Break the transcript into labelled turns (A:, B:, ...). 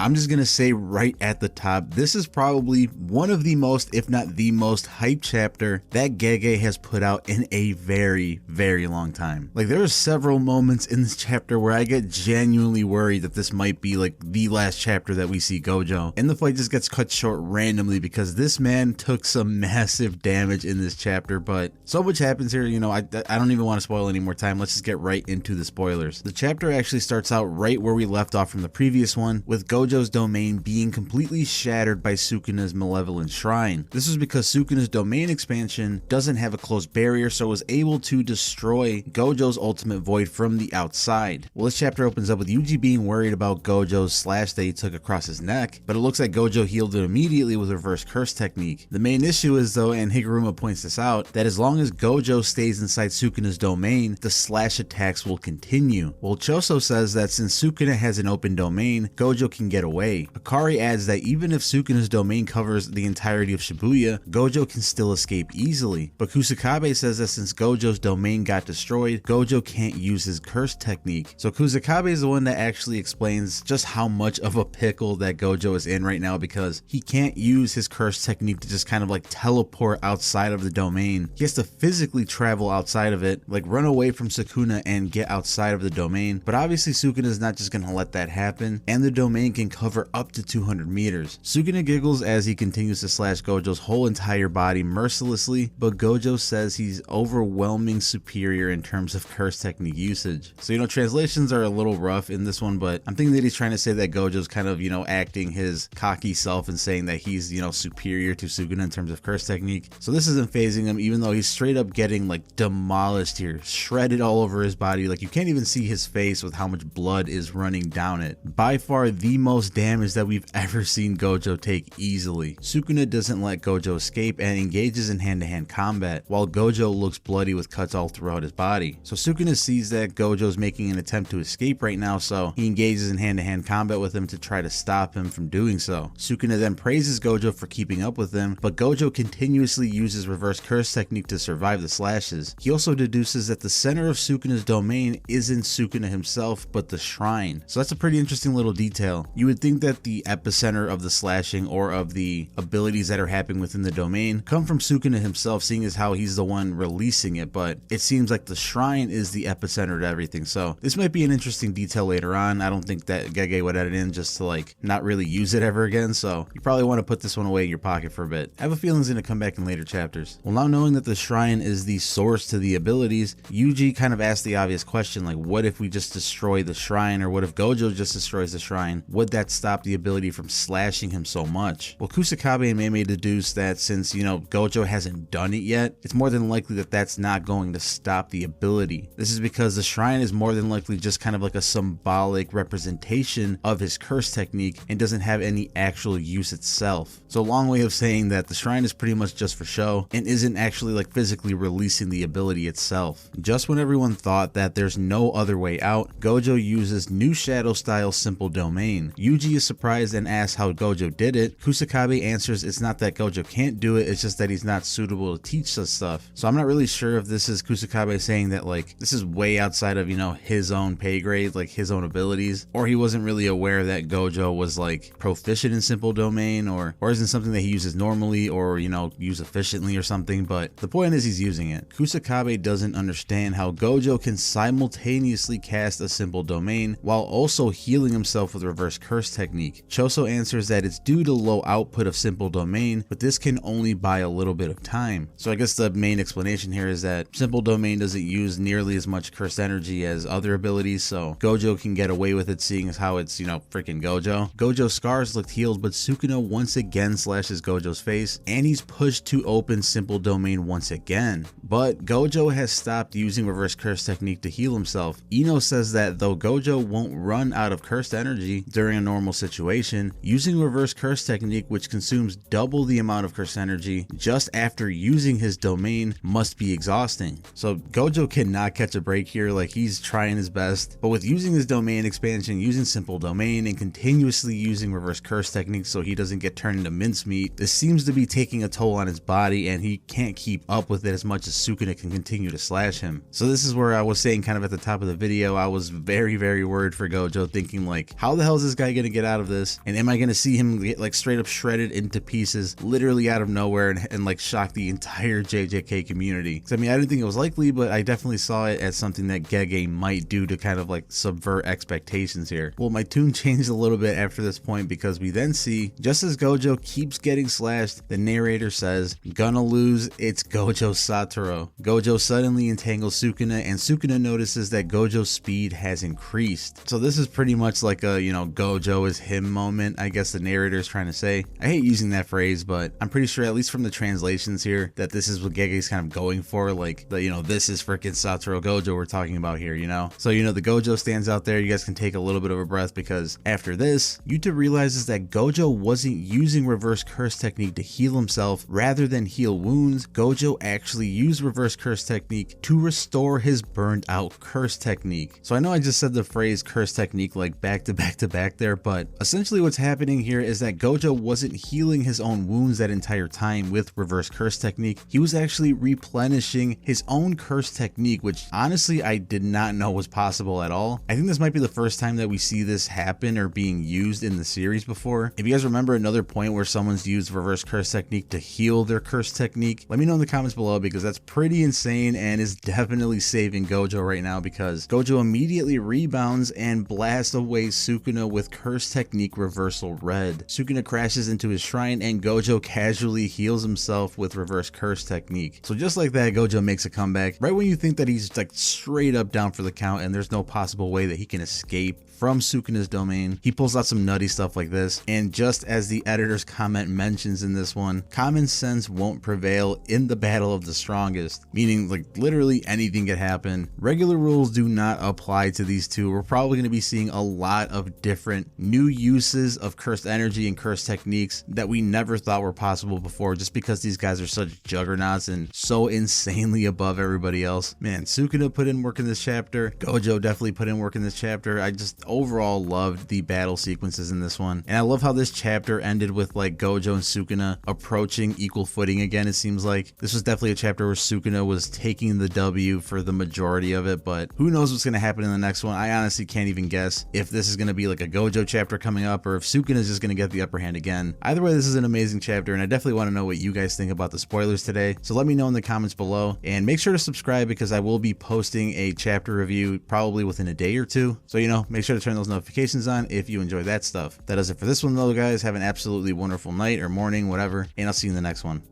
A: I'm just gonna say right at the top, this is probably one of the most, if not the most hype chapter that Gege has put out in a very, very long time. Like, there are several moments in this chapter where I get genuinely worried that this might be like the last chapter that we see Gojo, and the fight just gets cut short randomly because this man took some massive damage in this chapter. But so much happens here, you know, I don't even want to spoil any more time. Let's just get right into the spoilers. The chapter actually starts out right where we left off from the previous one, with Gojo's domain being completely shattered by Sukuna's malevolent shrine. This was because Sukuna's domain expansion doesn't have a closed barrier, so it was able to destroy Gojo's ultimate void from the outside. Well, this chapter opens up with Yuji being worried about Gojo's slash that he took across his neck, but it looks like Gojo healed it immediately with reverse curse technique. The main issue is though, and Higuruma points this out, that as long as Gojo stays inside Sukuna's domain, the slash attacks will continue. Well, Choso says that since Sukuna has an open domain, Gojo can get away. Hikari adds that even if Sukuna's domain covers the entirety of Shibuya, Gojo can still escape easily. But Kusakabe says that since Gojo's domain got destroyed, Gojo can't use his curse technique. So Kusakabe is the one that actually explains just how much of a pickle that Gojo is in right now, because he can't use his curse technique to just kind of like teleport outside of the domain. He has to physically travel outside of it, like run away from Sukuna and get outside of the domain. But obviously Sukuna is not just going to let that happen, and the domain can cover up to 200 meters. Sukuna giggles as he continues to slash Gojo's whole entire body mercilessly, but Gojo says he's overwhelming superior in terms of curse technique usage. So, you know, translations are a little rough in this one, but I'm thinking that he's trying to say that Gojo's kind of, you know, acting his cocky self and saying that he's, you know, superior to Sukuna in terms of curse technique. So this isn't phasing him, even though he's straight up getting like demolished here, shredded all over his body. Like, you can't even see his face with how much blood is running down it. By far the most damage that we've ever seen Gojo take easily. Sukuna doesn't let Gojo escape and engages in hand-to-hand combat, while Gojo looks bloody with cuts all throughout his body. So Sukuna sees that Gojo's making an attempt to escape right now, so he engages in hand-to-hand combat with him to try to stop him from doing so. Sukuna then praises Gojo for keeping up with him, but Gojo continuously uses reverse curse technique to survive the slashes. He also deduces that the center of Sukuna's domain isn't Sukuna himself, but the shrine. So that's a pretty interesting little detail. You would think that the epicenter of the slashing or of the abilities that are happening within the domain come from Sukuna himself, seeing as how he's the one releasing it, but it seems like the shrine is the epicenter to everything. So this might be an interesting detail later on. I don't think that Gege would add it in just to like not really use it ever again, so you probably want to put this one away in your pocket for a bit. I have a feeling it's going to come back in later chapters. Well, now knowing that the shrine is the source to the abilities, Yuji kind of asked the obvious question, like, what if we just destroy the shrine, or what if Gojo just destroys the shrine? Would that stop the ability from slashing him so much? Well, Kusakabe and Meme deduce that since, you know, Gojo hasn't done it yet, it's more than likely that that's not going to stop the ability. This is because the shrine is more than likely just kind of like a symbolic representation of his curse technique and doesn't have any actual use itself. So a long way of saying that the shrine is pretty much just for show and isn't actually like physically releasing the ability itself. Just when everyone thought that there's no other way out, Gojo uses new shadow style simple domain. Yuji is surprised and asks how Gojo did it. Kusakabe answers it's not that Gojo can't do it, it's just that he's not suitable to teach such stuff. So I'm not really sure if this is Kusakabe saying that like this is way outside of, you know, his own pay grade, like his own abilities, or he wasn't really aware that Gojo was like proficient in simple domain, or isn't something that he uses normally or, you know, use efficiently or something. But the point is he's using it. Kusakabe doesn't understand how Gojo can simultaneously cast a simple domain while also healing himself with reverse curse technique. Choso answers that it's due to low output of simple domain, but this can only buy a little bit of time. So I guess the main explanation here is that simple domain doesn't use nearly as much curse energy as other abilities, so Gojo can get away with it, seeing as how it's, you know, freaking Gojo. Gojo's scars looked healed, but Sukuna once again slashes Gojo's face, and he's pushed to open simple domain once again. But Gojo has stopped using reverse curse technique to heal himself. Ino says that though Gojo won't run out of cursed energy during a normal situation, using reverse curse technique, which consumes double the amount of curse energy just after using his domain, must be exhausting. So Gojo cannot catch a break here, like he's trying his best, but with using his domain expansion, using simple domain, and continuously using reverse curse technique so he doesn't get turned into mincemeat, this seems to be taking a toll on his body and he can't keep up with it as much as Sukuna can continue to slash him. So this is where I was saying kind of at the top of the video, I was very, very worried for Gojo, thinking like, how the hell is this guy Senpai gonna get out of this? And am I gonna see him get like straight up shredded into pieces literally out of nowhere and like shock the entire JJK community? So I mean, I didn't think it was likely, but I definitely saw it as something that Gege might do to kind of like subvert expectations here. Well, my tune changed a little bit after this point, because we then see, just as Gojo keeps getting slashed, the narrator says, "Gonna lose, it's Gojo Satoru." Gojo suddenly entangles Sukuna, and Sukuna notices that Gojo's speed has increased. So this is pretty much like a, you know, Gojo is him moment, I guess the narrator is trying to say. I hate using that phrase, but I'm pretty sure, at least from the translations here, that this is what Gege's kind of going for, like, the, you know, this is freaking Satoru Gojo we're talking about here, you know? So, you know, the Gojo stands out there. You guys can take a little bit of a breath, because after this, Yuta realizes that Gojo wasn't using reverse curse technique to heal himself rather than heal wounds. Gojo actually used reverse curse technique to restore his burned out curse technique. So I know I just said the phrase curse technique like back to back to back there, but essentially what's happening here is that Gojo wasn't healing his own wounds that entire time with reverse curse technique. He was actually replenishing his own curse technique, which honestly I did not know was possible at all. I think this might be the first time that we see this happen or being used in the series before. If you guys remember another point where someone's used reverse curse technique to heal their curse technique, let me know in the comments below, because that's pretty insane and is definitely saving Gojo right now, because Gojo immediately rebounds and blasts away Sukuna with curse technique reversal red. Sukuna crashes into his shrine and Gojo casually heals himself with reverse curse technique. So just like that, Gojo makes a comeback right when you think that he's like straight up down for the count and there's no possible way that he can escape from Sukuna's domain. He pulls out some nutty stuff like this, and just as the editor's comment mentions in this one, common sense won't prevail in the battle of the strongest, meaning like literally anything could happen. Regular rules do not apply to these two. We're probably going to be seeing a lot of different new uses of cursed energy and cursed techniques that we never thought were possible before, just because these guys are such juggernauts and so insanely above everybody else. Man, Sukuna put in work in this chapter. Gojo definitely put in work in this chapter. I just overall loved the battle sequences in this one, and I love how this chapter ended with like Gojo and Sukuna approaching equal footing again. It seems like this was definitely a chapter where Sukuna was taking the W for the majority of it, but who knows what's going to happen in the next one. I honestly can't even guess if this is going to be like a Gojo chapter coming up, or if Sukuna is just going to get the upper hand again. Either way, this is an amazing chapter, and I definitely want to know what you guys think about the spoilers today, so let me know in the comments below, and make sure to subscribe, because I will be posting a chapter review probably within a day or two. So, you know, make sure to turn those notifications on if you enjoy that stuff. That does it for this one though, guys. Have an absolutely wonderful night or morning, whatever, and I'll see you in the next one.